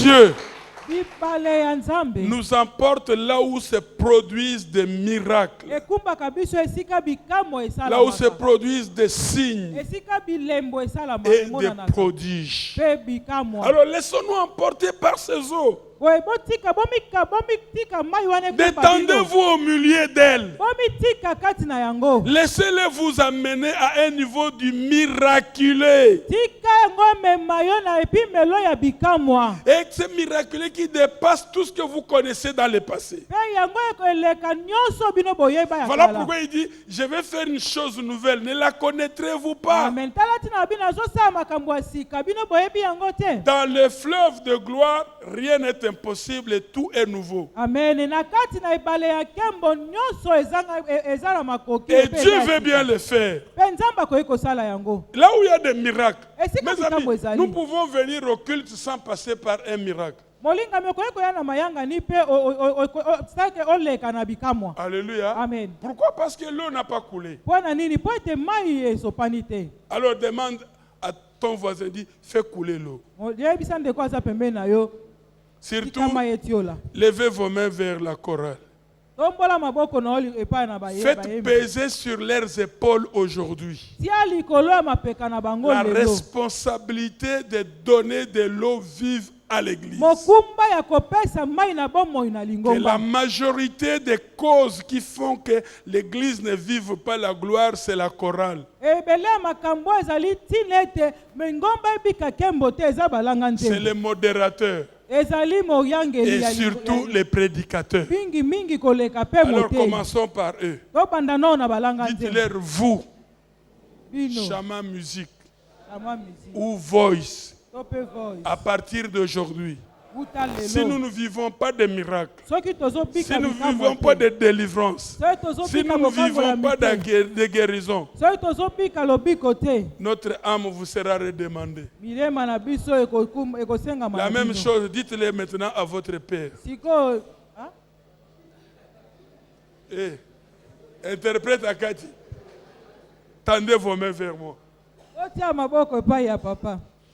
Dieu nous emporte là où se produisent des miracles, là où se produisent des signes et des prodiges. Alors laissons-nous emporter par ces eaux. Détendez-vous au milieu d'elles. Laissez-les vous amener à un niveau du miraculé. Et c'est miraculé qui dépasse tout ce que vous connaissez dans le passé. Voilà pourquoi il dit, je vais faire une chose nouvelle. Ne la connaîtrez-vous pas? Dans le fleuve de gloire, rien n'est impossible et tout est nouveau. Amen. Et Dieu veut bien le faire. Là où il y a des miracles, mes amis, nous pouvons venir au culte sans passer par un miracle. Alléluia. Amen. Pourquoi? Parce que l'eau n'a pas coulé. Alors demande à ton voisin, dit, fais couler l'eau. Surtout, levez vos mains vers la chorale. Faites peser sur leurs épaules aujourd'hui la responsabilité de donner de l'eau vive à l'église. Que la majorité des causes qui font que l'église ne vive pas la gloire, c'est la chorale. C'est les modérateurs. Et surtout les prédicateurs. Alors commençons par eux. Dites-leur vous, Chama Musique ou Voice, à partir d'aujourd'hui, si nous ne vivons pas de miracles, si nous ne vivons pas de délivrance, si nous ne vivons pas de guérison, notre âme vous sera redemandée. La même chose, dites-le maintenant à votre Père. Interprète à Kati. Tendez vos mains vers moi.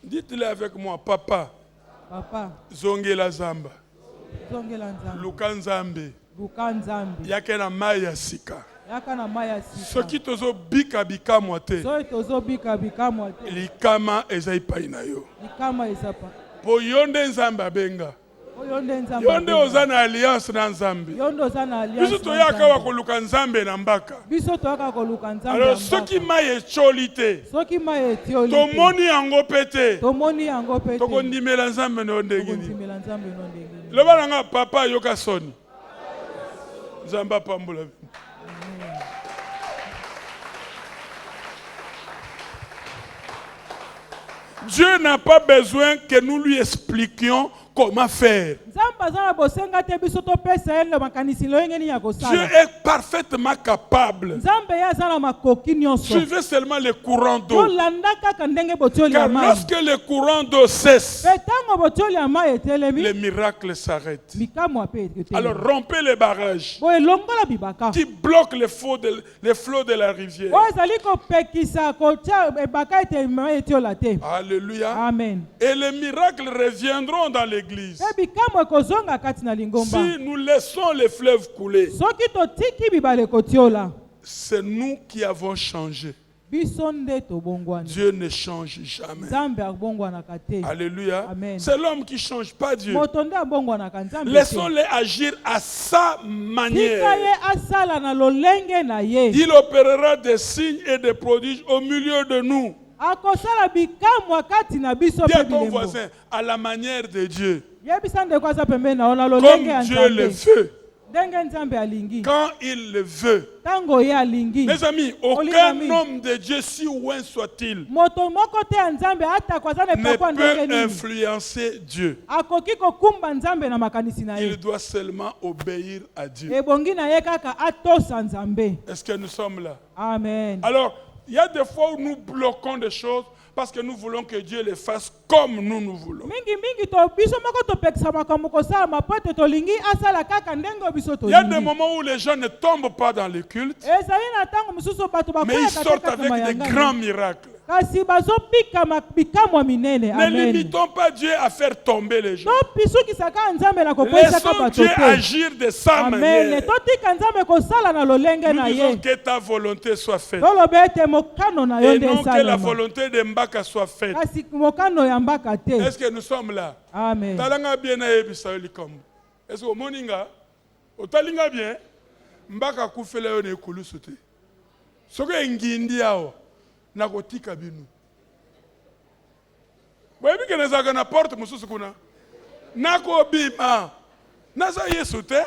Dites-le avec moi, Papa. Zongela Zamba. Lukanzambe. Yakena Maya Sika. Soki tozo bika bika moite. Likama ezaipa inayo. Po yonde nzamba benga. Yonde ozana alliance na nzambe. Biso toyaka wa koluka nzambe na mbaka. Alors soki maye cholite. Tomoni yango pete. Tokondimela nzambe no ndengini. Loba nga papa yoka soni. Nzamba pambula. Dieu n'a pas besoin que nous lui expliquions comment faire. Dieu est parfaitement capable. Suivez seulement le courant d'eau. Car lorsque le courant d'eau cesse, les miracles s'arrêtent. Alors rompez les barrages qui bloquent les flots de la rivière. Alléluia. Amen. Et les miracles reviendront dans l'église. Si nous laissons les fleuves couler, c'est nous qui avons changé. Dieu ne change jamais. Alléluia. C'est l'homme qui ne change pas Dieu. Laissons-les agir à sa manière. Il opérera des signes et des prodiges au milieu de nous. Dis à ton voisin, à la manière de Dieu. Comme Dieu le veut. Quand il le veut. Mes amis, aucun homme de Dieu, si loin soit-il, ne peut influencer Dieu. Il doit seulement obéir à Dieu. Est-ce que nous sommes là? Amen. Alors, il y a des fois où nous bloquons des choses parce que nous voulons que Dieu les fasse comme nous voulons. Il y a des moments où les gens ne tombent pas dans le culte, mais ils sortent avec des grands miracles. Ne limitons pas Dieu à faire tomber les gens. Laissons Dieu agir de sa manière. Nous disons que ta volonté soit faite. Et non que la volonté de Mbaka soit faite. Est-ce que nous sommes là? Amen. Est-ce que moninga otalinga bien Mbaka kufela yo ne kulusu te. Soko ngindi yao na kotika binu. Boyebi ke nezaka na porte mususu kuna. Nako bima. Naza Yesu te.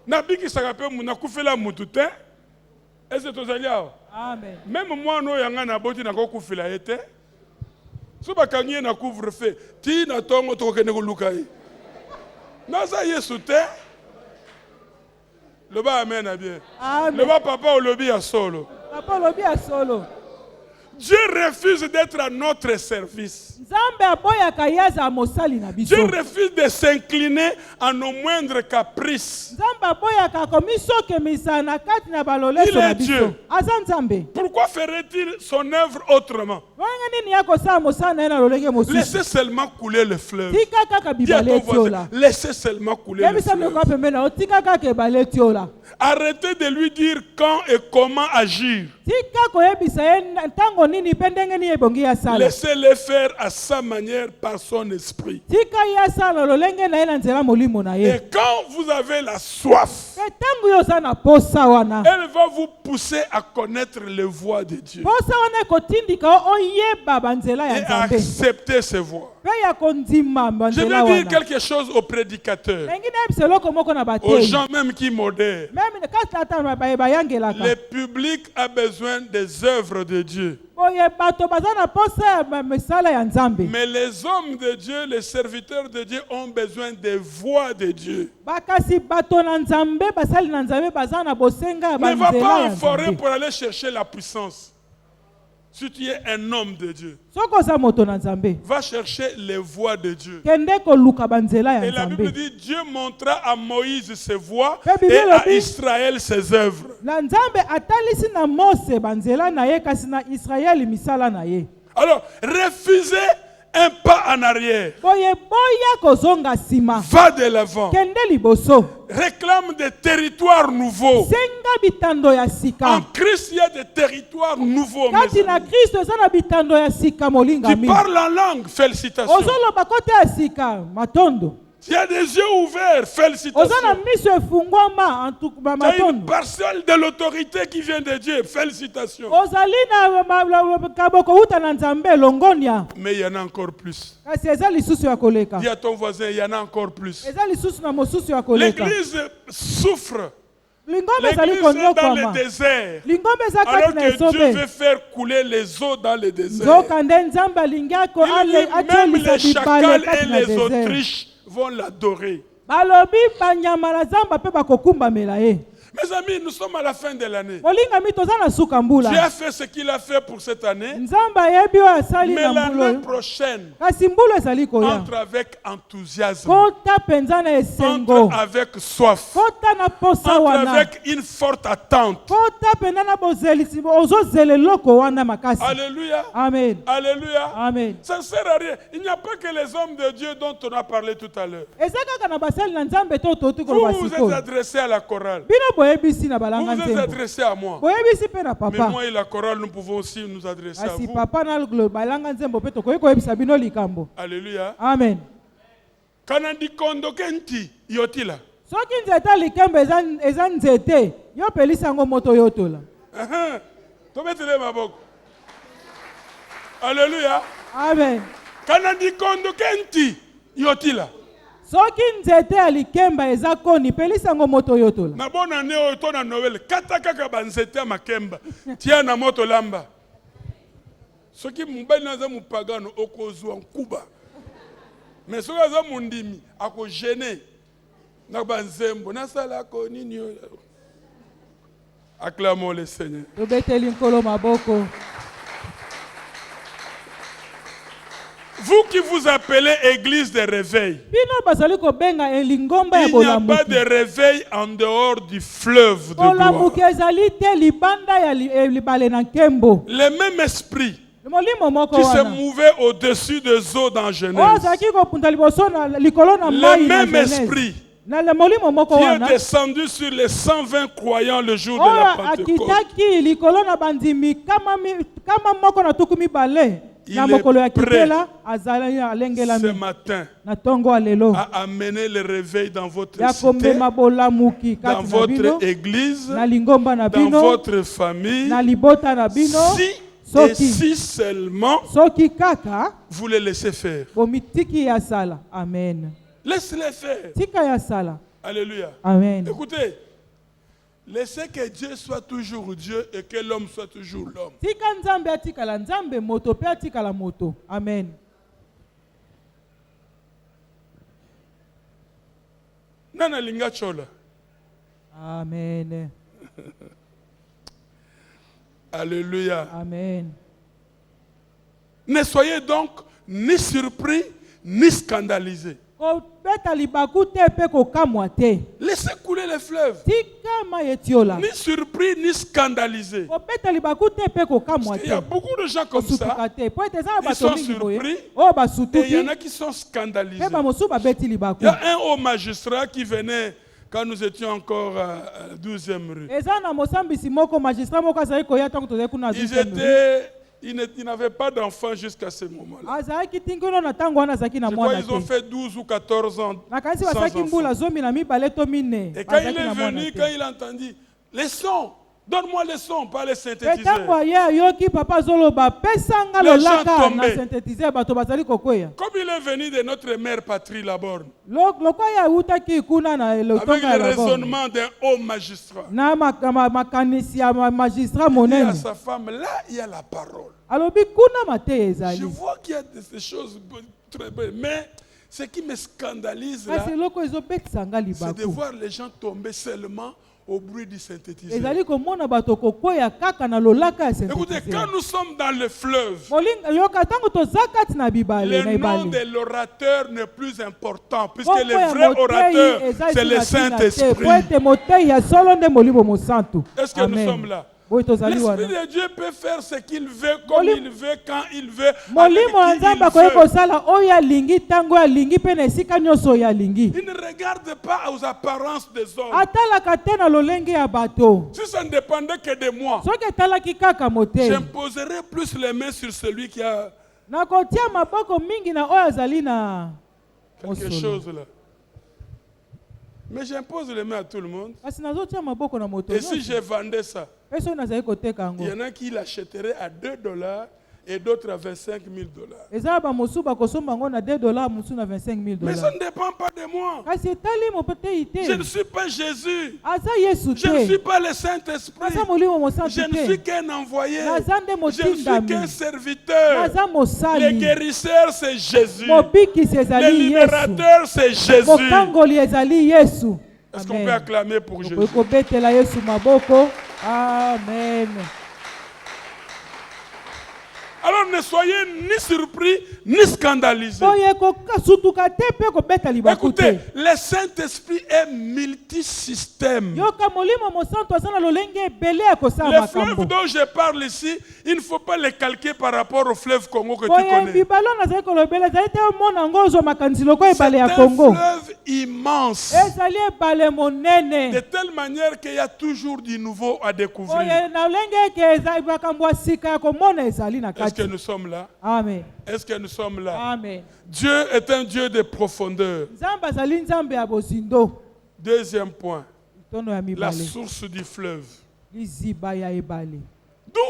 Na biki sakape mu na kufela mutu te. Est-ce que tozali yao? Amen. Même moi no yanga na boti na kokufela ete. So bakangi na couvre-feu. Ti na tongo to kende ko lukai. Naza Yesu te. Le bas amen à bien. Amen. Le bas papa au lobby à solo. Papa au lobby à solo. Dieu refuse d'être à notre service. Dieu refuse de s'incliner à nos moindres caprices. Il est Dieu. Pourquoi ferait-il son œuvre autrement? Laissez seulement couler le fleuve. Dis à ton voisin, laissez seulement couler le fleuve. Arrêtez de lui dire quand et comment agir. Laissez-le faire à sa manière par son esprit. Et quand vous avez la soif, elle va vous pousser à connaître les voies de Dieu et à accepter ses voies. Je vais dire quelque chose aux prédicateurs, aux gens même qui modèrent. Le public a besoin des œuvres de Dieu. Mais les hommes de Dieu, les serviteurs de Dieu ont besoin des voix de Dieu. Ne va pas en forêt pour aller chercher la puissance. Si tu es un homme de Dieu, va chercher les voies de Dieu. Et la Bible dit, Dieu montra à Moïse ses voies et à Israël ses œuvres. Alors, refusez un pas en arrière. Va de l'avant. Réclame des territoires nouveaux. En Christ, il y a des territoires nouveaux. Tu parles en langue, félicitations. Tu as des yeux ouverts, félicitations. Tu as une parcelle de l'autorité qui vient de Dieu, félicitations. Mais il y en a encore plus. Dis à ton voisin, il y en a encore plus. L'Église souffre. L'Église est dans le désert. Alors que Dieu veut faire couler les eaux dans le désert. Même les chacals et les Autriches vont l'adorer. Mes amis, nous sommes à la fin de l'année. Dieu a fait ce qu'il a fait pour cette année. Mais l'année prochaine, entre avec enthousiasme, entre avec soif, entre avec une forte attente. Alléluia. Amen. Alléluia. Amen. Ça ne sert à rien. Il n'y a pas que les hommes de Dieu dont on a parlé tout à l'heure. Vous vous êtes adressé à la chorale. Vous vous êtes adressé à moi. Mais moi et la chorale, nous pouvons aussi nous adresser à vous. Alléluia. Amen. Kanandi kondo kenti yotila. Tobetele maboko. Alléluia. Amen. Kanandi kondo kenti yotila. Soki nzete alikemba ezakoni pelisango moto yotola. Na bona neo to na Noël kata kaka banzete ya makemba tia na moto lamba. Soki mubali naza mupagano okozwa nkuba. Mais soki aza mundimi ako gêner na banzembo na sala ko nini yo. Acclamons le Seigneur. Tobeteli nkolo maboko. Vous qui vous appelez église de réveil, il n'y a pas de réveil en dehors du fleuve de gloire. Le même esprit qui se mouvait au-dessus des eaux dans Genèse. Le même esprit qui est descendu sur les 120 croyants le jour de la Pentecôte. Il est prêt ce matin à amener le réveil dans votre cité, dans votre église, dans votre famille, si seulement vous les laissez faire. Amen. Laisse-les faire. Alléluia. Amen. Écoutez, laissez que Dieu soit toujours Dieu et que l'homme soit toujours l'homme. Amen. Nana linga chola. Amen. Alléluia. Amen. Ne soyez donc ni surpris ni scandalisés. Laissez couler les fleuves. Ni surpris ni scandalisés. Il y a beaucoup de gens comme ça. Ils sont surpris. Et il y en a qui sont scandalisés. Il y a un haut magistrat qui venait quand nous étions encore à 12e rue. Ils n'avaient pas d'enfants jusqu'à ce moment-là. Je crois qu'ils ont fait 12 ou 14 ans sans enfants. Et quand il est venu, quand il a entendu les sons, donne-moi les sons, pas les synthétiseurs. Les gens tombaient. Comme il est venu de notre mère patrie, la borne, avec le raisonnement d'un haut magistrat, il dit à sa femme, là il y a la parole. Je vois qu'il y a des choses très belles, mais ce qui me scandalise là, c'est de voir les gens tomber seulement au bruit du synthétiseur. Écoutez, quand nous sommes dans le fleuve, le nom de l'orateur n'est plus important, puisque le vrai orateur, c'est le Saint-Esprit. Est-ce que nous sommes là? L'Esprit de Dieu peut faire ce qu'il veut, comme il veut, quand il veut, avec qui il veut. Il ne regarde pas aux apparences des hommes. Si ça ne dépendait que de moi, j'imposerais plus les mains sur celui qui a quelque chose là. Mais j'impose les mains à tout le monde. Et si je vendais ça, il y en a qui l'achèteraient à $2 et d'autres à $25,000. Mais ça ne dépend pas de moi. Je ne suis pas Jésus. Je ne suis pas le Saint-Esprit. Je ne suis qu'un envoyé. Je ne suis qu'un serviteur. Le guérisseur, c'est Jésus. Le libérateur, c'est Jésus. Est-ce qu'on peut acclamer pour Jésus? Amen. Alors ne soyez ni surpris ni scandalisés. Écoutez, le Saint-Esprit est multisystème. Le fleuve dont je parle ici, il ne faut pas le calquer par rapport au fleuve Congo que tu connais. C'est un fleuve immense. De telle manière qu'il y a toujours du nouveau à découvrir. Est-ce que nous sommes là? Amen. Est-ce que nous sommes là? Amen. Dieu est un Dieu de profondeur. Deuxième point, la source du fleuve. D'où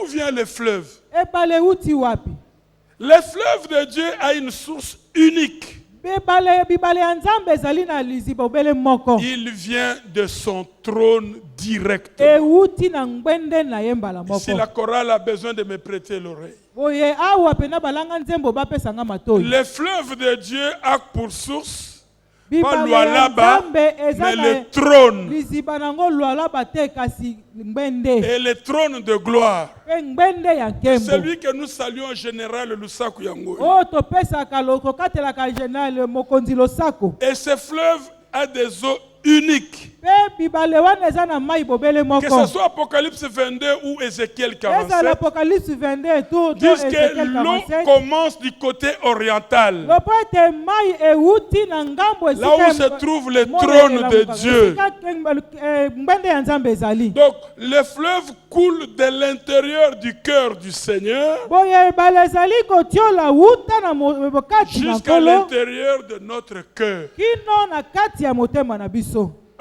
vient le fleuve? Le fleuve de Dieu a une source unique. Il vient de son trône directement. Si la chorale a besoin de me prêter l'oreille. Le fleuve de Dieu a pour source pas Lualaba, mais le trône. Et le trône de gloire. Celui que nous saluons en général, Lusaku Yangoy. Et ce fleuve a des eaux uniques. Que ce soit Apocalypse 22 ou Ézéchiel 47, disent que l'eau commence du côté oriental, là où se trouve le trône de Dieu. Donc, le fleuve coule de l'intérieur du cœur du Seigneur jusqu'à l'intérieur de notre cœur.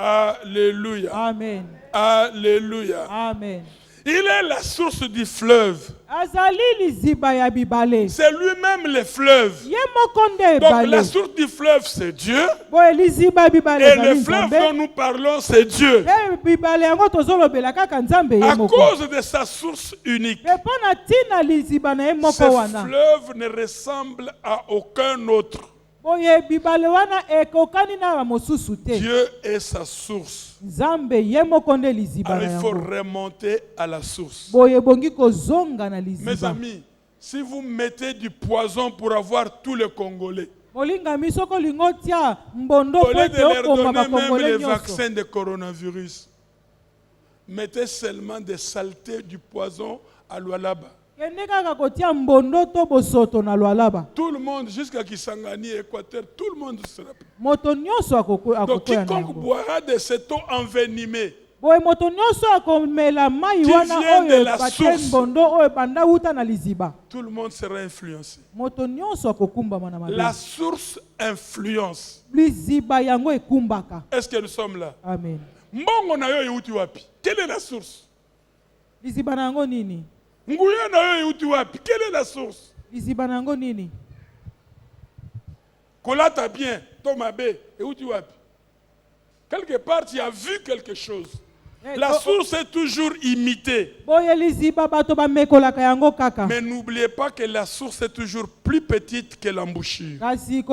Alléluia. Amen. Alléluia. Amen. Il est la source du fleuve. C'est lui-même le fleuve. Donc la source du fleuve, c'est Dieu. Et le fleuve dont nous parlons, c'est Dieu. À cause de sa source unique, ce fleuve ne ressemble à aucun autre. Dieu est sa source. Alors il faut remonter à la source. Mes amis, si vous mettez du poison pour avoir tous les Congolais, au lieu de leur donner même les vaccins de coronavirus, mettez seulement des saletés du poison à Lualaba. Tout le monde, jusqu'à Kisangani, Équateur, tout le monde sera pris. Donc quiconque boira de cette eau envenimée qui vient de la source, tout le monde sera influencé. La source influence. Est-ce que nous sommes là? Amen. Quelle est la source? Quelle est la source? Kolata bien, Tomabe, et où tu vas? Quelque part, tu as vu quelque chose. La source est toujours imitée. Mais n'oubliez pas que la source est toujours plus petite que l'embouchure. Même si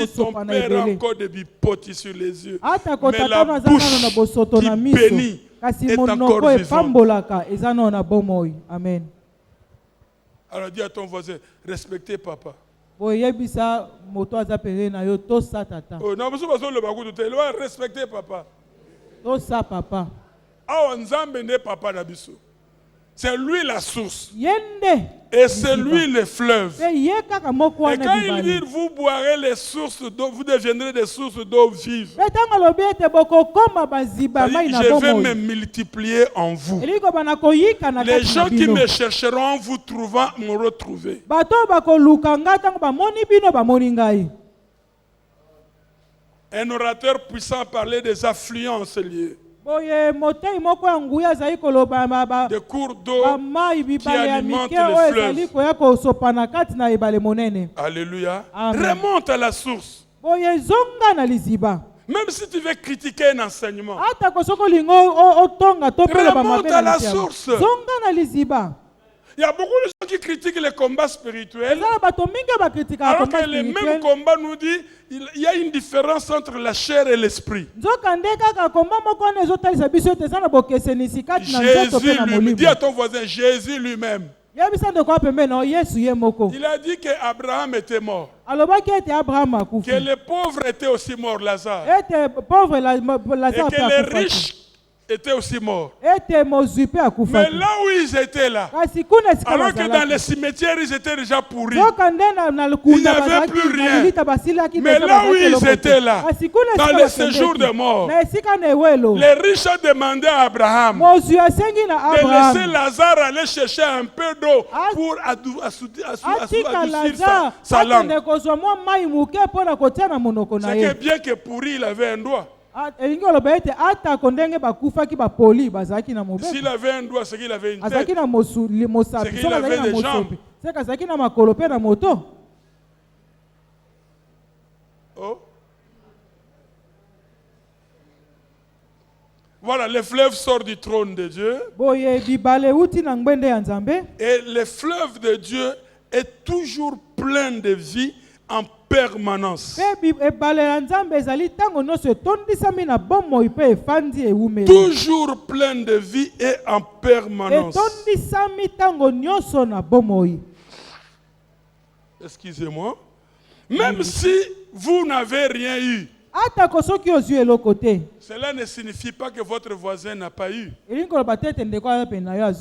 ton père a encore des bipotes sur les yeux, mais la bouche qui bénit est encore vivante. Amen. Alors dis à ton voisin, respectez papa. Oh, non, respectez papa. Papa. C'est lui la source. Et c'est lui le fleuve. Et quand il dit vous boirez les sources d'eau, vous deviendrez des sources d'eau vive. Je vais me multiplier en vous. Les gens qui me chercheront en vous trouvant m'ont retrouvé. Un orateur puissant parlait des affluences liées. Des cours d'eau qui alimentent le fleuve. Alléluia. Remonte à la source. Même si tu veux critiquer un enseignement, remonte à la source. Il y a beaucoup de gens qui critiquent les combats spirituels, alors que les mêmes combats nous disent qu'il y a une différence entre la chair et l'esprit. Jésus lui-même, dis à ton voisin, Jésus lui-même, il a dit qu'Abraham était mort, que les pauvres étaient aussi morts, Lazare, et que les riches étaient aussi morts. Mais là où ils étaient là, alors que dans les cimetières ils étaient déjà pourris, il n'y avait plus rien. Mais là où ils étaient là, dans les séjours de mort, les riches ont demandé à Abraham de laisser Lazare aller chercher un peu d'eau pour adoucir sa langue. C'est bien que pourri il avait un doigt. S'il avait un doigt, c'est qu'il avait une tête. C'est qu'il avait des jambes. Oh. Voilà, le fleuve sort du trône de Dieu. Et le fleuve de Dieu est toujours plein de vie en permanence. Toujours plein de vie et en permanence. Excusez-moi. Même si vous n'avez rien eu, cela ne signifie pas que votre voisin n'a pas eu.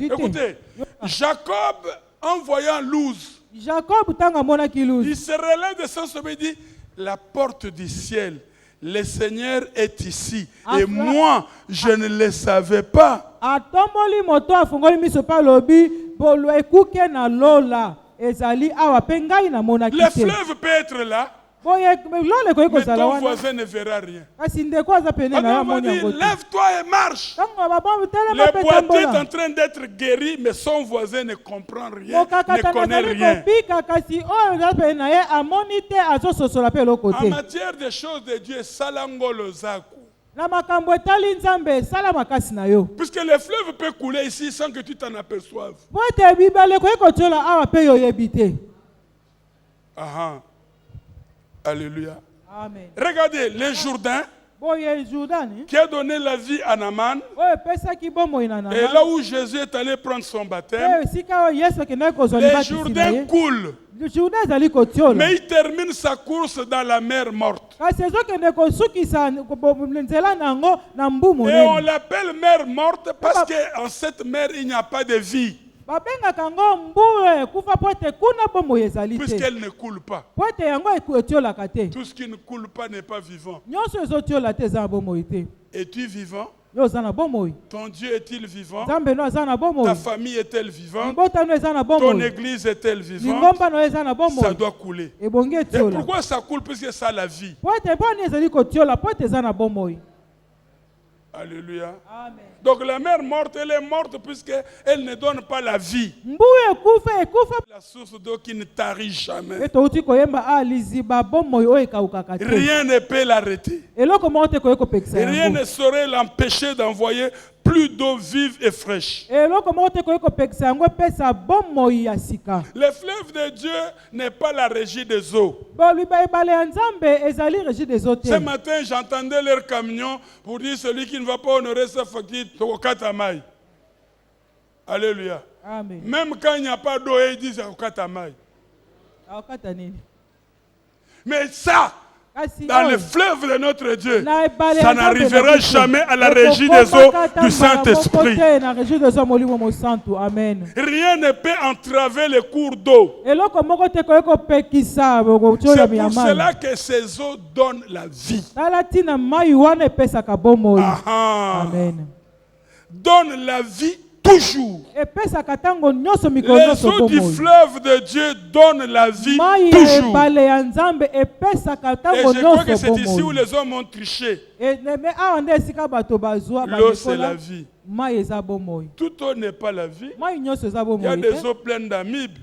Écoutez, Jacob, en voyant Luz, il se relève de son sommeil et dit, la porte du ciel, le Seigneur est ici. Et moi, je ne le savais pas. Le fleuve peut être là, mais ton voisin ne verra rien. Alors on va dire, lève-toi et marche. Le boiteux est en train d'être guéri, mais son voisin ne comprend rien, ne connaît rien. En matière des choses de Dieu, salangolo zaku. Puisque le fleuve peut couler ici sans que tu t'en aperçoives. Alléluia. Amen. Regardez, le Jourdain qui a donné la vie à Naaman, et là où Jésus est allé prendre son baptême, le Jourdain coule. Mais il termine sa course dans la mer morte. Et on l'appelle mer morte parce qu'en cette mer, il n'y a pas de vie. Puisqu'elle ne coule pas. Tout ce qui ne coule pas n'est pas vivant. Es-tu vivant? Ton Dieu est-il vivant? Ta famille est-elle vivante? Ton église est-elle vivante? Ça doit couler. Et pourquoi ça coule? Puisque ça a la vie. Alléluia. Amen. Donc la mer morte, elle est morte puisqu'elle ne donne pas la vie. La source d'eau qui ne tarit jamais. Rien ne peut l'arrêter. Rien ne saurait l'empêcher d'envoyer plus d'eau vive et fraîche. Le fleuve de Dieu n'est pas la régie des eaux. Ce matin, j'entendais leur camion pour dire celui qui ne va pas honorer sa facture, Tokatamai. Alléluia. Amen. Même quand il n'y a pas d'eau, ils disent Tokatamai. Mais ça, dans le fleuve de notre Dieu, ça n'arrivera jamais à la régie des eaux du Saint-Esprit. Rien ne peut entraver les cours d'eau. C'est pour cela que ces eaux donnent la vie. Amen. Donne la vie toujours. Les eaux du fleuve de Dieu donnent la vie toujours. Et je crois que c'est ici où les hommes ont triché. L'eau, c'est la vie. Toute eau n'est pas la vie. Il y a des eaux pleines d'amibes.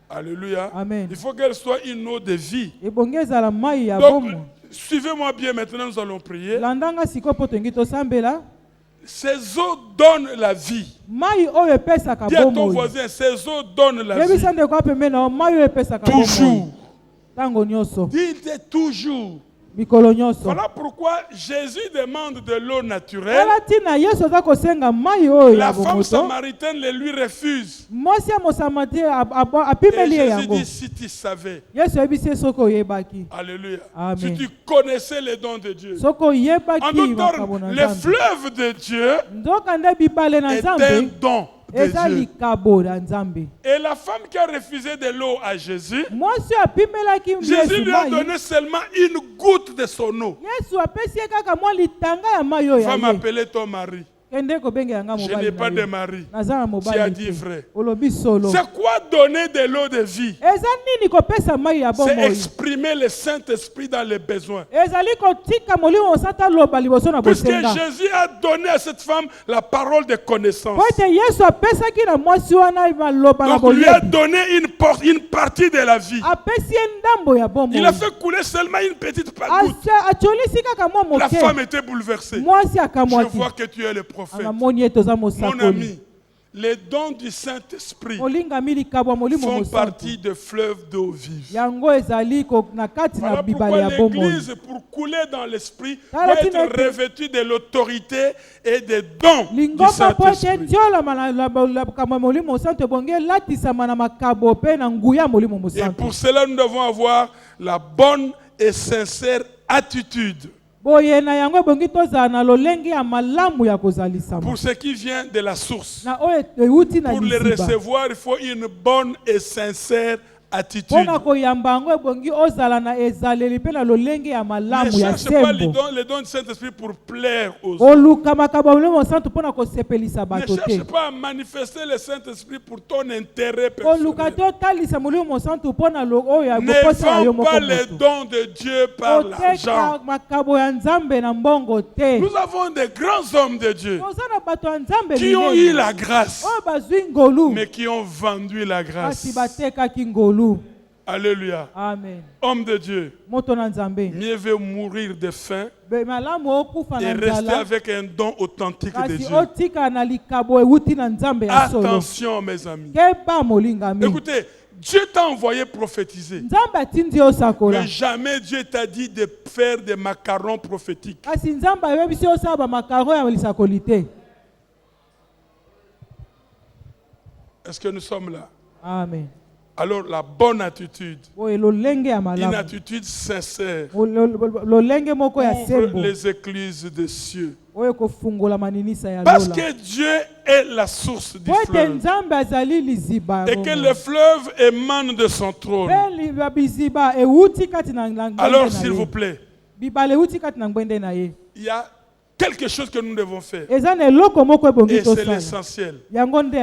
Alléluia. Amen. Il faut qu'elle soit une eau de vie. Donc, suivez-moi bien maintenant, nous allons prier. Ces eaux donnent la vie. Dis à ton voisin, ces eaux donnent la vie. Toujours. Dis toujours. Voilà pourquoi Jésus demande de l'eau naturelle. La femme samaritaine le lui refuse. Et Jésus dit, si tu savais. Alléluia. Amen. Si tu connaissais les dons de Dieu. En d'autres termes, le fleuve de Dieu est un don. Et la femme qui a refusé de l'eau à Jésus, Jésus lui a donné seulement une goutte de son eau. Va m'appeler ton mari. Je n'ai pas de mari. Tu as dit vrai. C'est quoi donner de l'eau de vie? C'est exprimer le Saint-Esprit dans les besoins. Puisque Jésus a donné à cette femme la parole de connaissance. Donc il lui a donné une partie de la vie. Il a fait couler seulement une petite goutte. La femme était bouleversée. Je vois que tu es le prophète. Mon ami, les dons du Saint-Esprit font partie de fleuves d'eau vive. Voilà pourquoi l'Église, pour couler dans l'Esprit, doit être revêtue de l'autorité et des dons du Saint-Esprit. Et pour cela, nous devons avoir la bonne et sincère attitude Pour ce qui vient de la source. Pour les recevoir, il faut une bonne et sincère attitude. Ne cherche pas les dons du Saint-Esprit pour plaire aux autres. Ne cherche pas à manifester le Saint-Esprit pour ton intérêt personnel. Ne vends pas les dons de Dieu par l'argent. Nous avons des grands hommes de Dieu qui ont eu la grâce, mais qui ont vendu la grâce. Alléluia. Amen. Homme de Dieu, mieux vaut mourir de faim et rester avec un don authentique de Dieu. Attention, mes amis. Écoutez, Dieu t'a envoyé prophétiser. Mais jamais Dieu t'a dit de faire des macarons prophétiques. Est-ce que nous sommes là? Amen. Alors la bonne attitude, une attitude sincère, ouvre les écluses des cieux. Parce que Dieu est la source du fleuve et que le fleuve émane de son trône. Alors s'il vous plaît, il y a quelque chose que nous devons faire. Et c'est l'essentiel.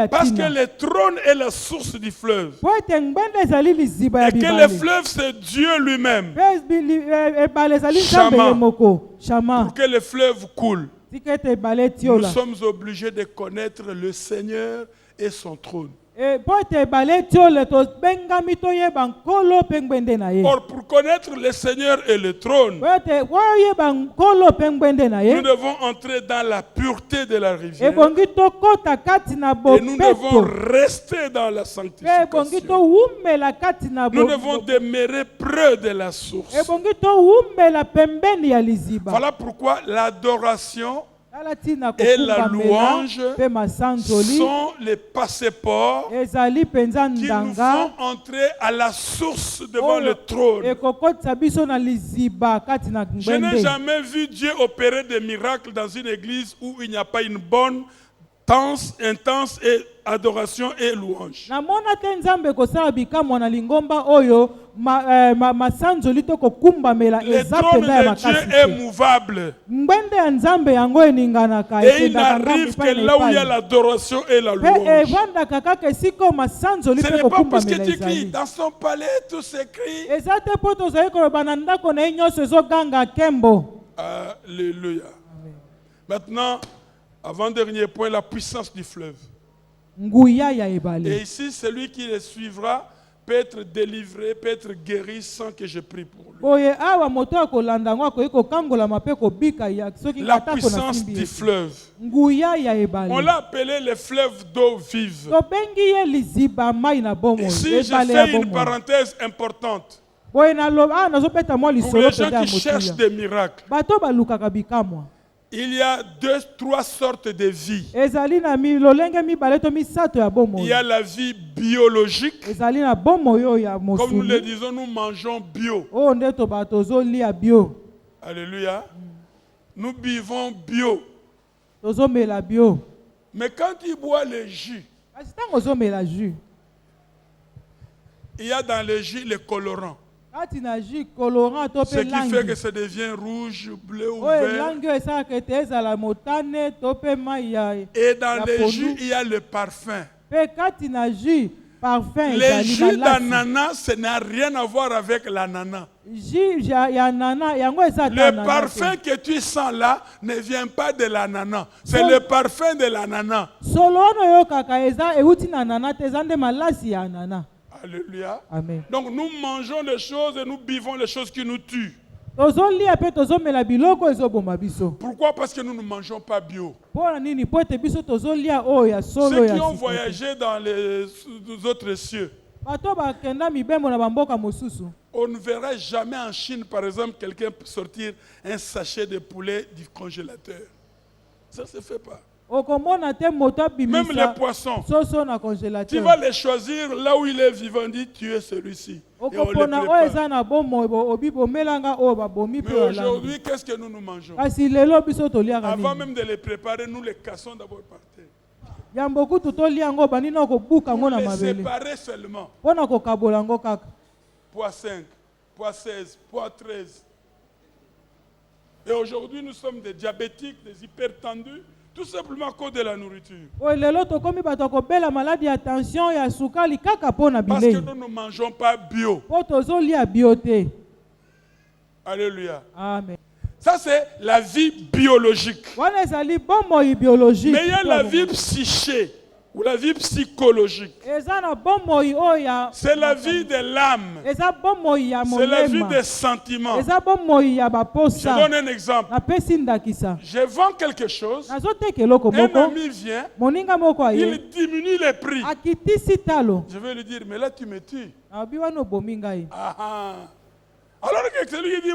Parce que le trône est la source du fleuve. Et que le fleuve, c'est Dieu lui-même. Shama. Pour que le fleuve coule, nous sommes obligés de connaître le Seigneur et son trône. Or, pour connaître le Seigneur et le trône, nous devons entrer dans la pureté de la rivière. Et nous devons rester dans la sanctification. Nous devons demeurer près de la source. Voilà pourquoi l'adoration et la louange sont les passeports qui nous font entrer à la source devant le trône. Je n'ai jamais vu Dieu opérer des miracles dans une église où il n'y a pas une bonne intense et adoration et louange. Le trône de Dieu est mouvable. Et il n'arrive que là où il y a l'adoration et la louange. Ce n'est pas parce que tu cries. Dans son palais, tout s'écrit. Alléluia. Maintenant, avant-dernier point, la puissance du fleuve. Et ici, celui qui le suivra peut être délivré, peut être guéri sans que je prie pour lui. La puissance du fleuve. On l'a appelé le fleuve d'eau vive. Ici, je fais une parenthèse importante. Pour les gens qui cherchent des miracles, il y a 2-3 sortes de vie. Il y a la vie biologique. Comme nous le disons, nous mangeons bio. Alléluia. Nous buvons bio. Mais quand tu bois le jus, il y a dans le jus les colorants. Ce qui fait que ça devient rouge, bleu ou vert. Et dans le jus, il y a le parfum. Le jus d'ananas, ça n'a rien à voir avec l'ananas. Le parfum que tu sens là ne vient pas de l'ananas. C'est le parfum de l'ananas. Alléluia. Amen. Donc nous mangeons les choses et nous buvons les choses qui nous tuent. Pourquoi? Parce que nous ne mangeons pas bio. Ceux qui ont voyagé dans les autres cieux, on ne verra jamais en Chine, par exemple, quelqu'un sortir un sachet de poulet du congélateur. Ça ne se fait pas. Même les poissons. Tu vas les choisir là où il est vivant, dit tu es celui-ci. Et on les prépare. Mais aujourd'hui, qu'est-ce que nous mangeons? Avant même de les préparer, nous les cassons d'abord par terre. Pour les séparer seulement. Poids 5, poids 16, poids 13. Et aujourd'hui, nous sommes des diabétiques, des hypertendus, tout simplement à cause de la nourriture. Parce que nous ne mangeons pas bio. Alléluia. Amen. Ça, c'est la vie biologique. Mais il y a la vie psyché ou la vie psychologique. C'est la vie de l'âme. C'est la vie des sentiments. Je donne un exemple. Je vends quelque chose. Un ami vient. Il diminue les prix. Je vais lui dire, mais là tu me tues. Alors que celui qui dit,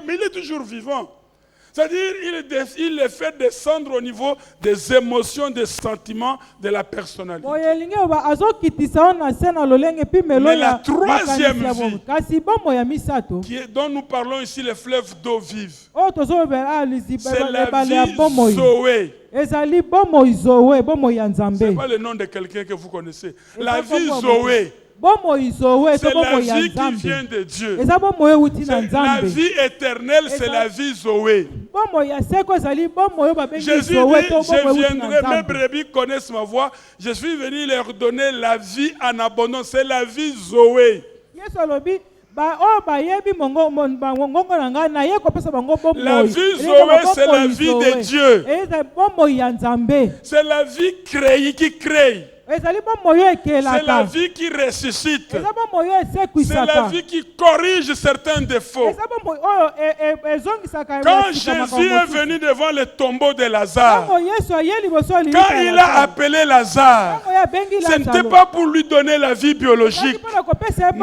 mais il est toujours vivant. C'est-à-dire, il les fait descendre au niveau des émotions, des sentiments, de la personnalité. Mais la troisième vie, dont nous parlons ici, les fleuves d'eau vive, c'est la vie Zoé. C'est pas le nom de quelqu'un que vous connaissez. La vie Zoé. C'est la vie qui vient de Dieu. La vie éternelle, c'est la vie Zoé. Jésus dit, je viendrai, mes brebis connaissent ma voix. Je suis venu leur donner la vie en abondance. C'est la vie Zoé. La vie Zoé, c'est la vie de Dieu. C'est la vie créée qui crée. C'est la vie qui ressuscite. C'est la vie qui corrige certains défauts. Quand Jésus est venu devant le tombeau de Lazare, quand il a appelé Lazare, ce n'était pas pour lui donner la vie biologique,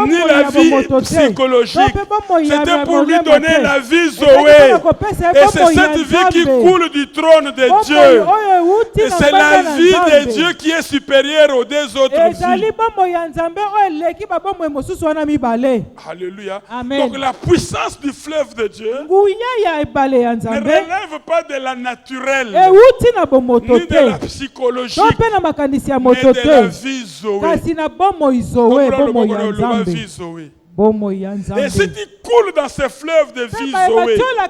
ni la vie psychologique. C'était pour lui donner la vie Zoé. Et c'est cette vie qui coule du trône de Dieu. Et c'est la vie de Dieu qui est supérieure aux deux autres vies. Alléluia. Amen. Donc la puissance du fleuve de Dieu ne relève pas de la naturelle, ni de la psychologique, mais de la vie Zoé. La vie Zoé. Et si tu coules dans ces fleuves de vie Zoé, la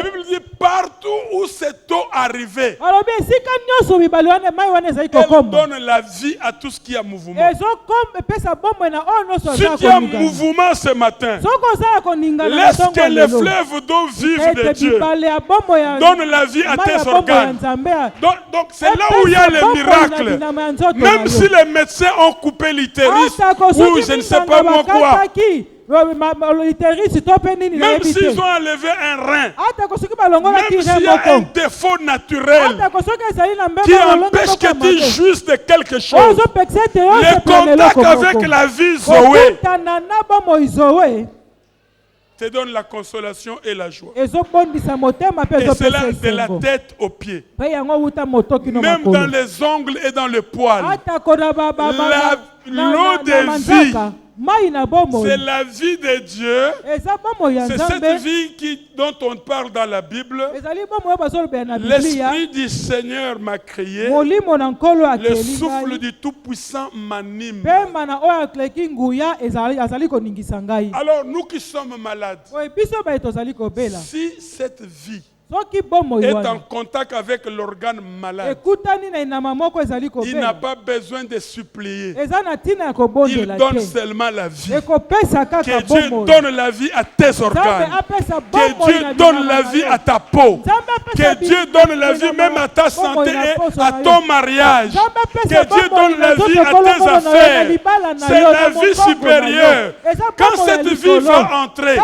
Bible dit partout où cette eau arrivait, elle donne la vie à tout ce qui a mouvement. Si tu as mouvement ce matin, laisse que les fleuves d'eau vive de Dieu donne la vie à tes organes. Donc c'est là où il y a les miracles. Même si les médecins ont coupé l'utérus, ou je ne sais pas moi quoi, même s'ils ont enlevé un rein, même s'il y a un défaut naturel qui empêche que tu jouisses de quelque chose, le contact avec la vie Zoé te donne la consolation et la joie. Et cela de la tête aux pieds. Même dans les ongles et dans le poil. L'eau de vie, c'est la vie de Dieu. C'est cette vie dont on parle dans la Bible. L'Esprit du Seigneur m'a créé. Le souffle du Tout-Puissant m'anime. Alors nous qui sommes malades, si cette vie est en contact avec l'organe malade, il n'a pas besoin de supplier. Il donne seulement la vie. Que Dieu donne la vie à tes organes. Que Dieu donne la vie à ta peau. Que Dieu donne la vie même à ta santé et à ton mariage. Que Dieu donne la vie à tes affaires. C'est la vie supérieure. Quand cette vie va entrer,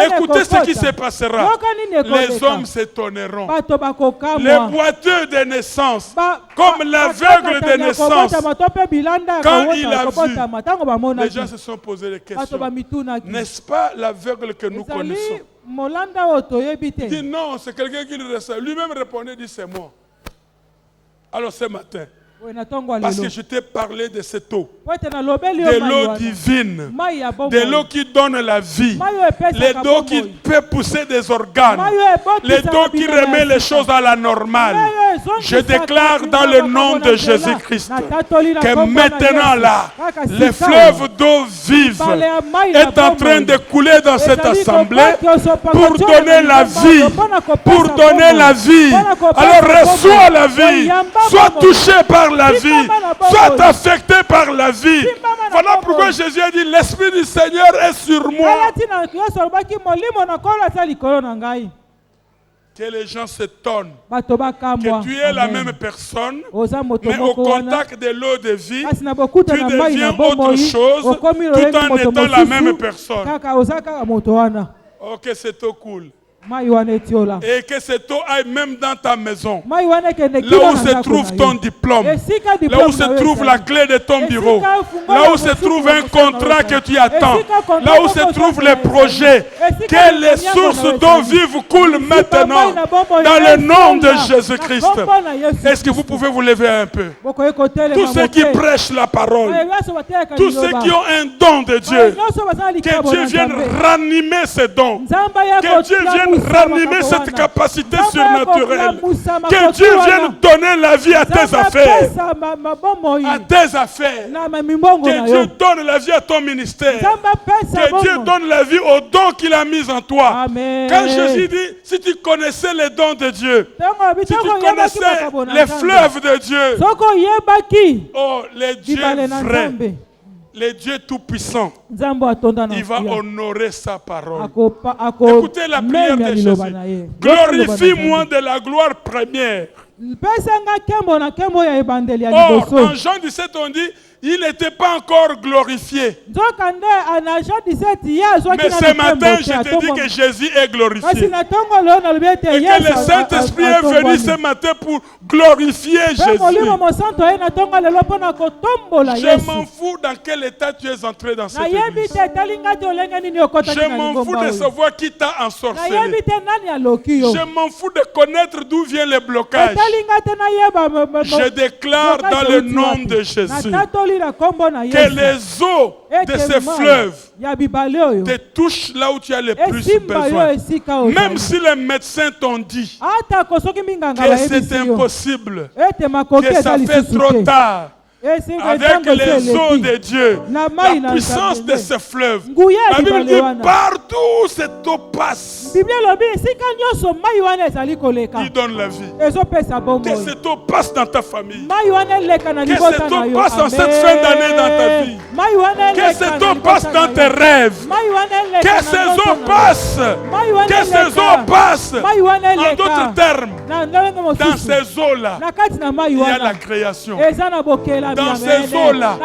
écoutez ce qui se passera. Les hommes s'étonneront. Les boiteux de naissance, comme l'aveugle de naissance, quand il a vu, les gens se sont posé des questions. N'est-ce pas l'aveugle que nous connaissons? Il dit non, c'est quelqu'un qui le reçoit. Lui-même répondait, dit c'est moi. Alors ce matin, parce que je t'ai parlé de cette eau, de l'eau divine, de l'eau qui donne la vie, l'eau qui peut pousser des organes, l'eau qui remet les choses à la normale. Je déclare dans le nom de Jésus-Christ que maintenant là, le fleuve d'eau vive est en train de couler dans cette assemblée pour donner la vie, pour donner la vie. Alors reçois la vie, sois touché par la vie, sois affecté par la vie. Voilà pourquoi Jésus a dit, l'Esprit du Seigneur est sur moi. Que les gens s'étonnent que tu es la même personne, mais au contact de l'eau de vie, tu deviens autre chose tout en étant la même personne. Oh, que cette eau coule. Et que cette eau aille même dans ta maison, là où se trouve ton diplôme, là où se trouve la clé de ton bureau, là où se trouve un contrat que tu attends, là où se trouvent les projets, que les sources d'eau vive coulent maintenant dans le nom de Jésus-Christ. Est-ce que vous pouvez vous lever un peu? Tous ceux qui prêchent la parole, tous ceux qui ont un don de Dieu, que Dieu vienne ranimer ces dons, que Dieu vienne ranimer cette capacité surnaturelle. Que Dieu vienne donner la vie à tes affaires. À tes affaires. Que Dieu donne la vie à ton ministère. Que Dieu donne la vie aux dons qu'il a mis en toi. Quand Jésus dit, si tu connaissais les dons de Dieu, si tu connaissais les fleuves de Dieu, oh, les dieux vrais, le Dieu Tout-Puissant, il va honorer sa parole. Écoutez la prière de Jésus. Glorifie-moi de la gloire première. Oh, en Jean 17, on dit, il n'était pas encore glorifié. Mais ce matin, je te dis que Jésus est glorifié. Et que le Saint-Esprit est venu ce matin pour glorifier Jésus. Je m'en fous dans quel état tu es entré dans cette église. Je m'en fous de savoir qui t'a ensorcelé. Je m'en fous de connaître d'où vient le blocage. Je déclare dans le nom de Jésus que les eaux de ces fleuves te touchent là où tu as le plus besoin. Même si les médecins t'ont dit que c'est impossible, que ça fait trop tard, avec les eaux de Dieu, la puissance de ce fleuve, la Bible dit partout cette eau passe. Il donne la vie. Que cette eau passe dans ta famille. Que cette eau passe en cette fin d'année dans ta vie. Que cette eau passe dans tes rêves. Que ces eaux passent. Que ces eaux passent. En d'autres termes, dans ces eaux-là, il y a la création. Dans ces eaux-là,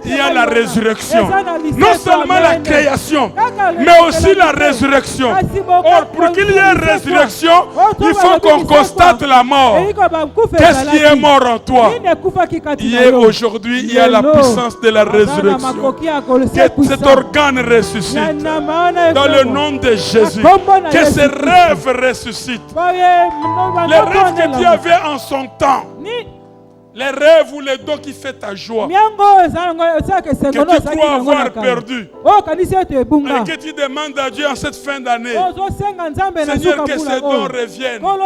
il y a la résurrection. Non seulement la création, mais aussi la résurrection. Or, pour qu'il y ait résurrection, il faut qu'on constate la mort. Qu'est-ce qui est mort en toi? Hier, aujourd'hui, il y a la puissance de la résurrection. Que cet organe ressuscite. Dans le nom de Jésus. Que ces rêves ressuscitent. Les rêves que tu avais en son temps. Les rêves ou les dons qui fait ta joie, que tu crois avoir perdu, et que tu demandes à Dieu en cette fin d'année, Seigneur, que ces dons reviennent. Et quand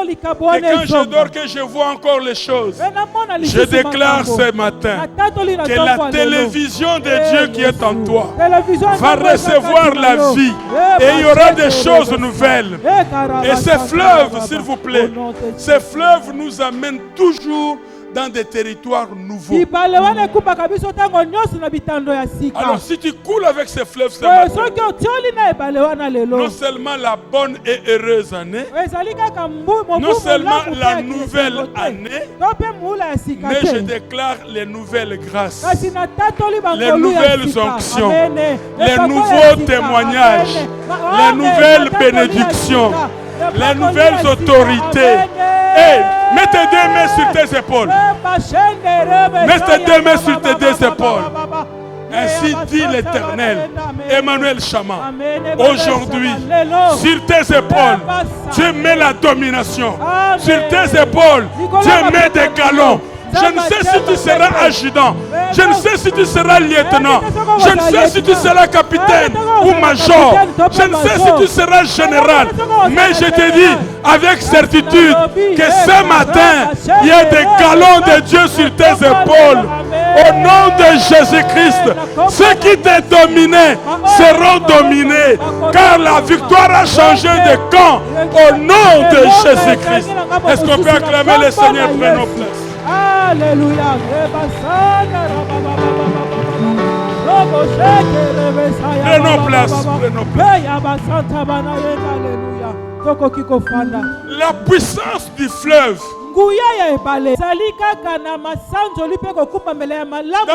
je dors, que je vois encore les choses, je déclare ce matin que la télévision de Dieu qui est en toi va recevoir la vie, et il y aura des choses nouvelles. Et ces fleuves, s'il vous plaît, ces fleuves nous amènent toujours dans des territoires nouveaux. Alors si tu coules avec ces fleuves ce matin, non seulement la bonne et heureuse année, non seulement la nouvelle année, mais je déclare les nouvelles grâces, les nouvelles onctions, les nouveaux témoignages, les nouvelles bénédictions, les nouvelles autorités. Hey, mets tes deux mains sur tes épaules. Mets tes deux mains sur tes deux épaules. Ainsi dit l'Éternel. Emmanuel Chama. Aujourd'hui, sur tes épaules, Dieu met la domination. Sur tes épaules, Dieu met des galons. Je ne sais si tu seras adjudant. Je ne sais si tu seras lieutenant. Je ne sais si tu seras capitaine ou major. Je ne sais si tu seras général. Mais je te dis avec certitude que ce matin, il y a des galons de Dieu sur tes épaules. Au nom de Jésus-Christ, ceux qui t'ont dominé seront dominés. Car la victoire a changé de camp. Au nom de Jésus-Christ. Est-ce qu'on peut acclamer le Seigneur? Prenons place. Alléluia. Prenons place. La puissance du fleuve. Dans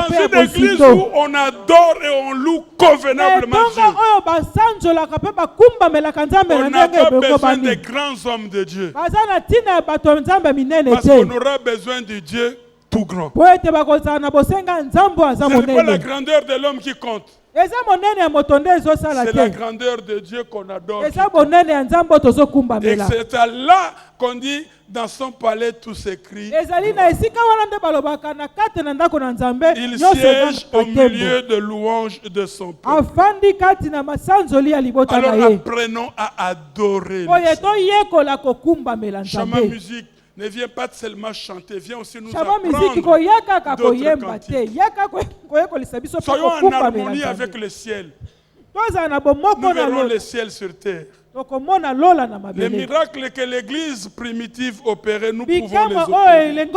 une église où on adore et on loue convenablement Dieu, on n'a pas besoin des grands hommes de Dieu. Parce qu'on aura besoin de Dieu tout grand. Ce n'est pas la grandeur de l'homme qui compte. C'est la grandeur de Dieu qu'on adore. Et c'est là qu'on dit dans son palais tout s'écrit. Il siège au milieu de louanges de son peuple. Alors apprenons à adorer. Chama musique ne vient pas seulement chanter, vient aussi nous apprendre d'autres cantiques. Soyons en harmonie avec le ciel. Nous verrons le ciel sur terre. Les miracles que l'église primitive opérait, nous pouvons les opérer.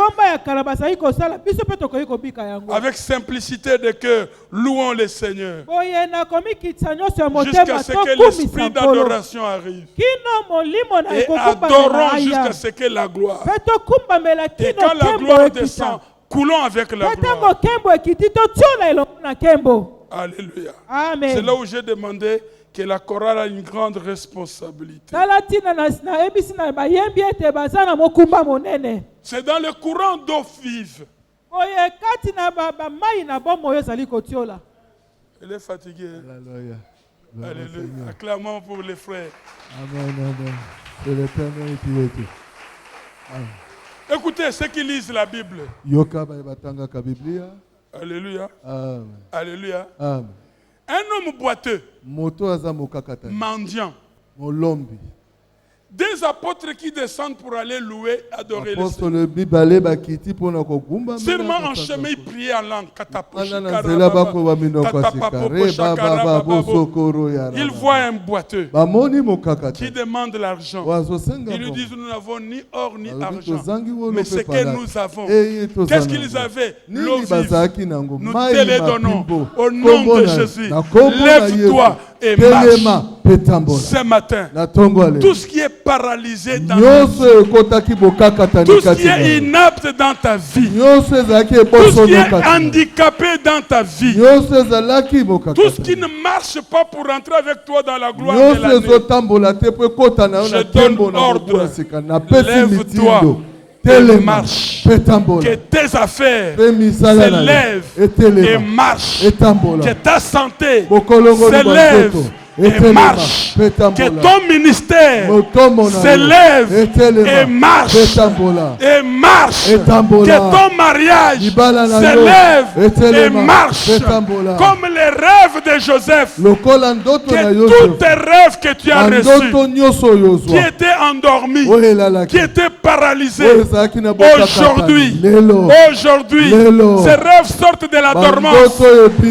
Avec simplicité de cœur, louons le Seigneur. Jusqu'à ce que l'esprit d'adoration arrive. Et adorons jusqu'à ce que la gloire. Et quand la gloire descend, coulons avec la gloire. Alléluia. C'est là où j'ai demandé que la chorale a une grande responsabilité. C'est dans le courant d'eau vive. Elle est fatiguée. Alléluia. Alléluia. Acclamons pour les frères. Amen, amen. C'est l'éternel qui est. Écoutez ceux qui lisent la Bible. Alléluia. Amen. Alléluia. Amen. Un homme boiteux, mendiant, des apôtres qui descendent pour aller louer, adorer le Seigneur. Sûrement en chemin, ils priaient en langue. Ils voient un boiteux qui demande l'argent. Ils lui disent, nous n'avons ni or ni argent, mais ce que nous avons. Qu'est-ce qu'ils avaient? L'eau vive. Nous te les donnons. Au nom de Jésus, lève-toi et marche. Ce matin, tout ce qui est paralysé dans ta vie, tout ce qui est inapte dans ta vie, tout ce qui est handicapé dans ta vie, tout ce qui ne marche pas pour entrer avec toi dans la gloire de l'année, je donne ordre, lève-toi et marche, que tes affaires s'élèvent et marchent, que ta santé s'élève et marche, que ton ministère s'élève et marche, que ton mariage s'élève et marche, comme les rêves de Joseph, que tous tes rêves que tu as reçus, qui étaient endormis, qui étaient paralysés, aujourd'hui, ces rêves sortent de la dormance,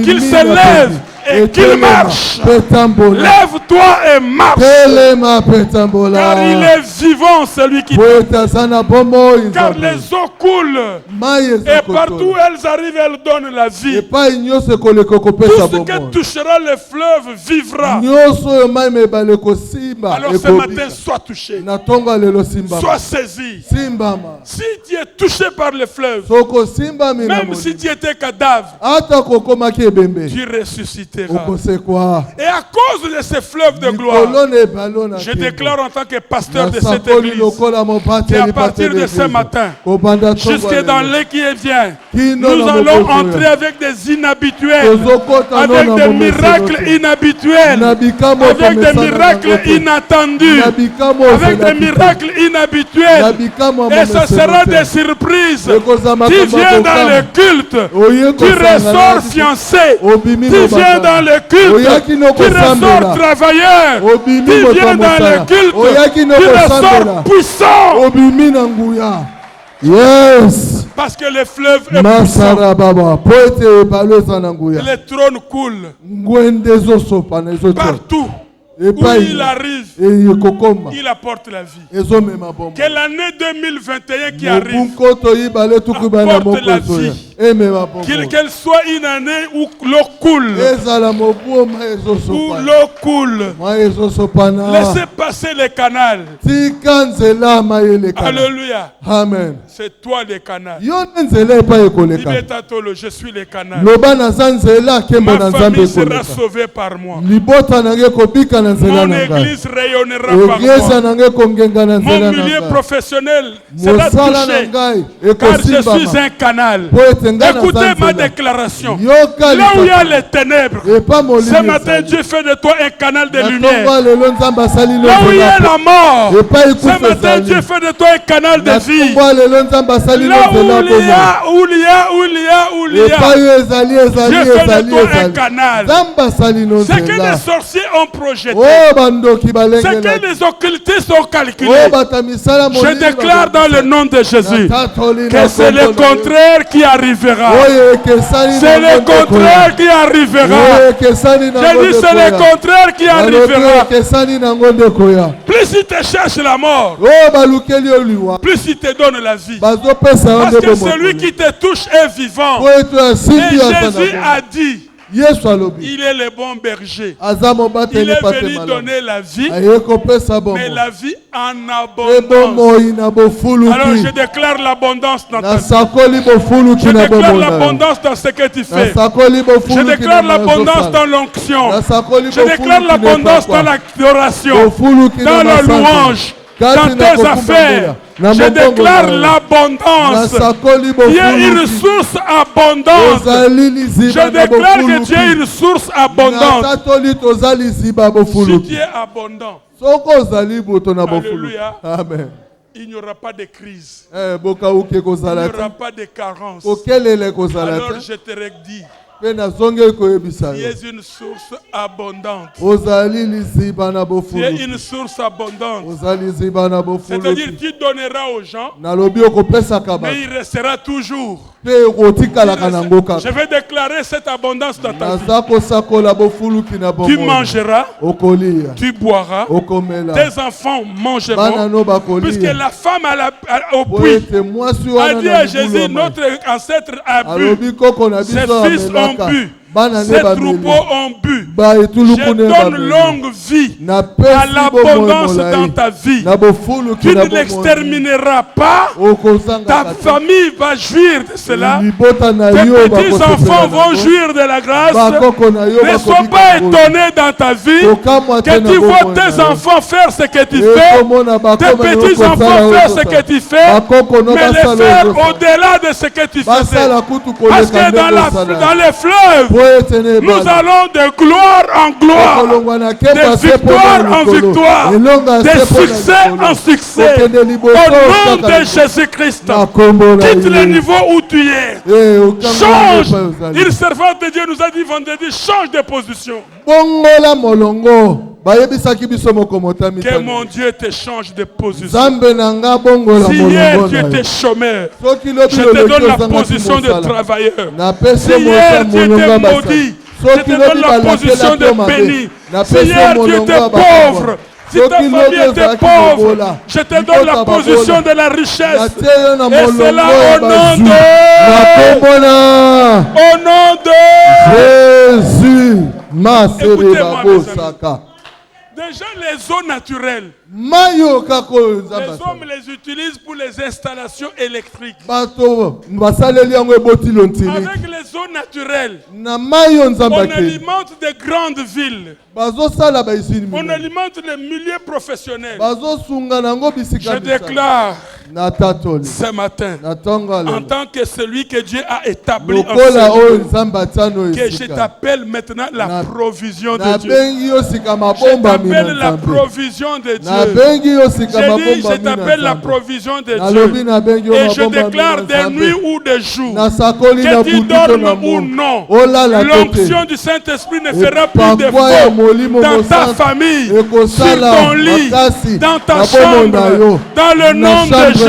qu'ils s'élèvent et qu'il marche. Lève-toi et marche. Car il est vivant celui qui car les eaux coulent et partout où elles arrivent, elles donnent la vie. Tout ce que touchera le fleuve vivra. Alors ce matin, sois touché, sois saisi. Si tu es touché par le fleuve, même si tu étais cadavre, tu ressuscites. suscitera. Et à cause de ces fleuves de gloire, je déclare en tant que pasteur de cette église, et à partir de ce matin, jusque dans l'année qui vient, nous allons entrer avec des inhabituels, avec des miracles inhabituels, avec des miracles inattendus, avec des miracles inhabituels. Et ce sera des surprises. Tu viens dans le culte, tu ressors fiancé. Tu viens dans le culte, tu ressors travailleur. Tu viens dans le culte, tu ressors puissant. Yes. Parce que le fleuve est puissant. Le trône coule partout. Où il arrive, il apporte la vie. Que l'année 2021 qui arrive apporte la vie. Qu'elle soit une année où l'eau coule. Où l'eau coule. Laissez passer les canals. Alléluia. Amen. C'est toi le canal. Je suis le canal. Ma famille sera sauvée par moi. Mon église rayonnera par moi. Mon milieu professionnel sera touché. Car je suis un canal. Écoutez ma déclaration. Là où il y a les ténèbres, ce matin Dieu fait de toi un canal de lumière. Là où il y a la mort, ce matin Dieu fait de toi un canal de vie. Là où il y a, Dieu fait de toi un canal. Ce que les sorciers ont projeté, ce que les occultistes ont calculé, je déclare dans le nom de Jésus que c'est le contraire qui arrivera. C'est le contraire qui arrivera. J'ai dit c'est le contraire qui arrivera. Plus il te cherche la mort, plus il te donne la vie. Parce que celui qui te touche est vivant. Et Jésus a dit, il est le bon berger. Il est venu donner la vie, mais la vie en abondance. Alors je déclare l'abondance dans ta vie. Je déclare l'abondance dans ce que tu fais. Je déclare l'abondance dans l'onction. Je déclare l'abondance dans l'adoration, dans la louange, dans tes affaires. Je déclare l'abondance. Il y a une source abondante. Je déclare que tu es une source abondante. Si tu es abondant, alléluia, amen. Il n'y aura pas de crise. Il n'y aura pas de carence. Alors je te redis, tu es une source abondante. Tu es une source abondante. C'est-à-dire que tu donneras aux gens, mais il restera toujours. Je vais déclarer cette abondance dans ta vie. Tu mangeras, tu boiras, tes enfants mangeront, puisque la femme au puits a dit à Jésus, notre ancêtre a bu, ses fils ont bu, ces troupeaux ont bu. Je donne longue vie à l'abondance dans ta vie. Tu ne l'extermineras pas. Ta famille va jouir de cela. Tes petits-enfants vont jouir de la grâce. Ne sois pas étonné dans ta vie que tu vois tes enfants faire ce que tu fais, tes petits-enfants faire ce que tu fais, mais les faire au-delà de ce que tu faisais. Parce que dans les fleuves, nous allons de gloire en gloire, de victoire en victoire, de succès en succès. Au nom de Jésus-Christ, quitte le niveau où tu es. Change. Il servant de Dieu nous a dit vendredi, change de position. Que mon Dieu te change de position. Si hier tu étais chômeur, je te donne la position de travailleur. Si hier tu étais maudit, je te donne la position de béni. Si hier tu étais pauvre, si ta famille était pauvre, je te donne la position de la richesse. Et c'est là au nom de Jésus. Écoutez-moi, mes amis. Déjà les eaux naturelles Les hommes les utilisent pour les installations électriques. Avec les eaux naturelles, on alimente des grandes villes. On alimente les milieux professionnels. Je déclare ce matin, en tant que celui que Dieu a établi en Seigneur, que je t'appelle maintenant la provision de Dieu. Je t'appelle la provision de Dieu. Je t'appelle la provision de Dieu. Et je déclare de nuit ou de jour, que tu dormes ou non, l'onction du Saint-Esprit ne fera plus de défaut dans ta famille, sur ton lit, dans ta chambre, dans le nom de Jésus-Christ.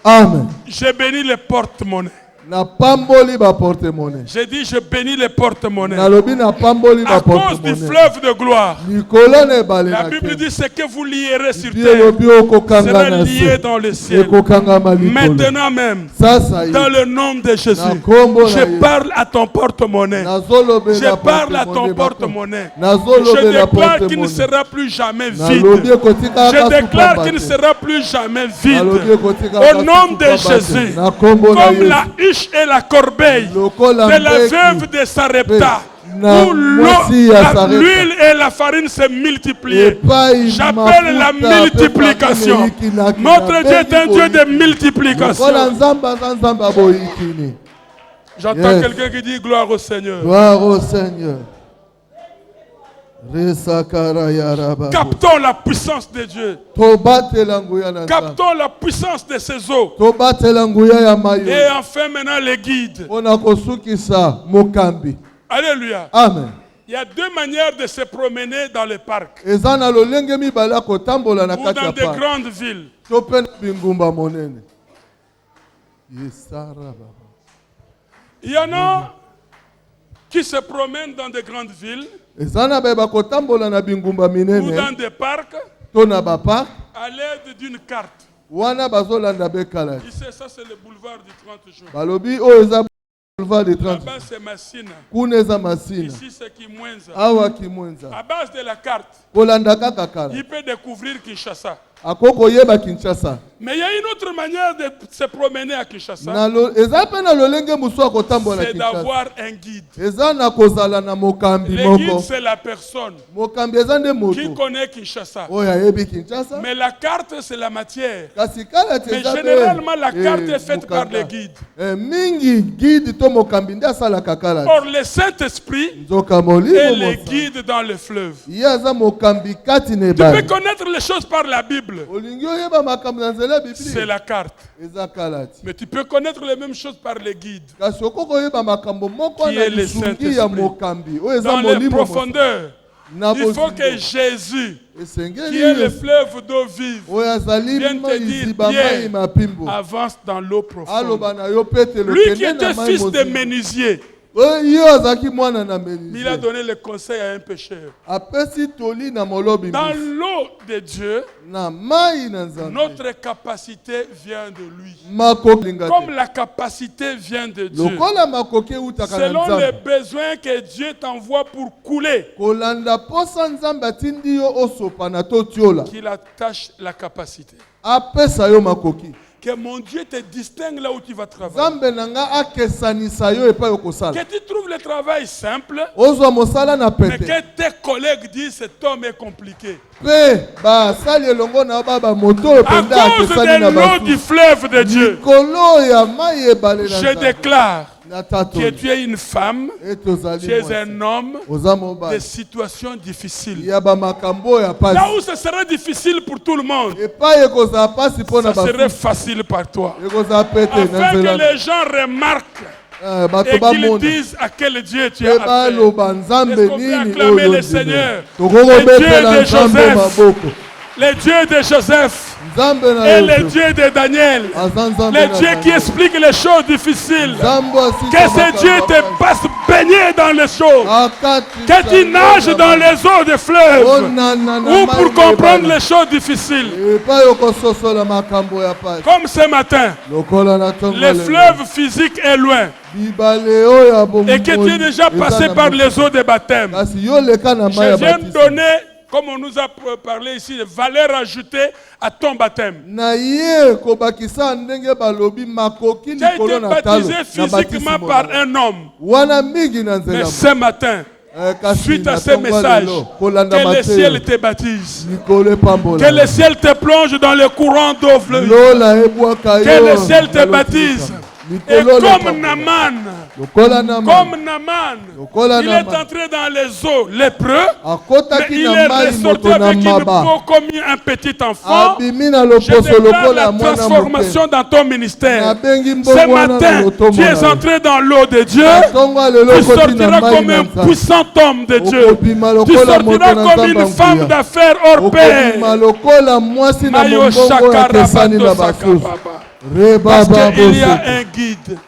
Amen. Je bénis les porte-monnaies. J'ai dit je bénis les porte-monnaies. À cause du fleuve de gloire. La Bible dit ce que vous lierez sur terre sera lié dans le ciel. Maintenant même, dans le nom de Jésus, je parle à ton porte-monnaie. Je parle à ton porte-monnaie. Je déclare qu'il ne sera plus jamais vide. Je déclare qu'il ne sera plus jamais vide. Au nom de Jésus, comme la huche et la corbeille de la veuve de Sarepta, où l'huile et la farine se multiplient. J'appelle la multiplication. Notre Dieu est un Dieu de multiplication. J'entends quelqu'un qui dit gloire au Seigneur. Gloire au Seigneur. Captons la puissance de Dieu. Captons la puissance de ses eaux. Et enfin maintenant les guides. Alléluia. Amen. Il y a deux manières de se promener dans les parcs ou dans des grandes villes. Il y en a qui se promènent dans des grandes villes ou dans des parcs à l'aide d'une carte. Ici, ça c'est le boulevard du 30 juin. Là-bas c'est Massina. Ici c'est Kimwenza. À base de la carte, il peut découvrir Kinshasa. Mais il y a une autre manière de se promener à Kinshasa. C'est d'avoir un guide. Le guide, c'est la personne qui connaît Kinshasa. Mais la carte, c'est la matière. Mais généralement, la carte est faite par le guide. Or, le Saint-Esprit est le guide dans le fleuve. Tu peux connaître les choses par la Bible. C'est la carte. Mais tu peux connaître les mêmes choses par les guides, qui est le Saint-Esprit. Dans les profondeurs, il faut que Jésus, qui est le fleuve d'eau vive, vienne te dire, Pierre, avance dans l'eau profonde. Lui qui était fils de menuisier, il a donné le conseil à un pécheur. Dans l'eau de Dieu, notre capacité vient de lui. Comme la capacité vient de Dieu. Selon les besoins que Dieu t'envoie pour couler, qu'il attache la capacité. Que mon Dieu te distingue là où tu vas travailler. Que tu trouves le travail simple, mais que tes collègues disent cet homme est compliqué. À cause de l'eau du fleuve de Dieu, je déclare que tu es une femme, tu es un homme de situations difficiles. Là où ce serait difficile pour tout le monde, ça serait facile par toi. Afin que les gens remarquent et qu'ils disent à quel Dieu tu as affaire. Est-ce qu'on peut acclamer le Seigneur, le Dieu de Joseph, le Dieu de Joseph et le Dieu de Daniel, le Dieu qui explique les choses difficiles. Que ce Dieu te fasse baigner dans les choses, que tu nages dans les eaux des fleuves, ou pour comprendre les choses difficiles. Comme ce matin, le fleuve physique est loin et que tu es déjà passé par les eaux de baptême. Je viens de donner comme on nous a parlé ici, de valeur ajoutée à ton baptême. Tu as été baptisé physiquement par un homme. Mais ce matin, suite à ce message, que le ciel te baptise. Que le ciel te plonge dans le courant d'eau fleuve. Que le ciel te baptise. Et comme Naaman, il est entré dans les eaux lépreux, mais il est ressorti avec une peau comme un petit enfant. Je déclare la transformation dans ton ministère. Ce matin, tu es entré dans l'eau de Dieu. Tu sortiras comme un puissant homme de Dieu. Tu sortiras comme une femme d'affaires hors pair. Mayo Shakara Bando Sakababa. Parce qu'il y a un guide.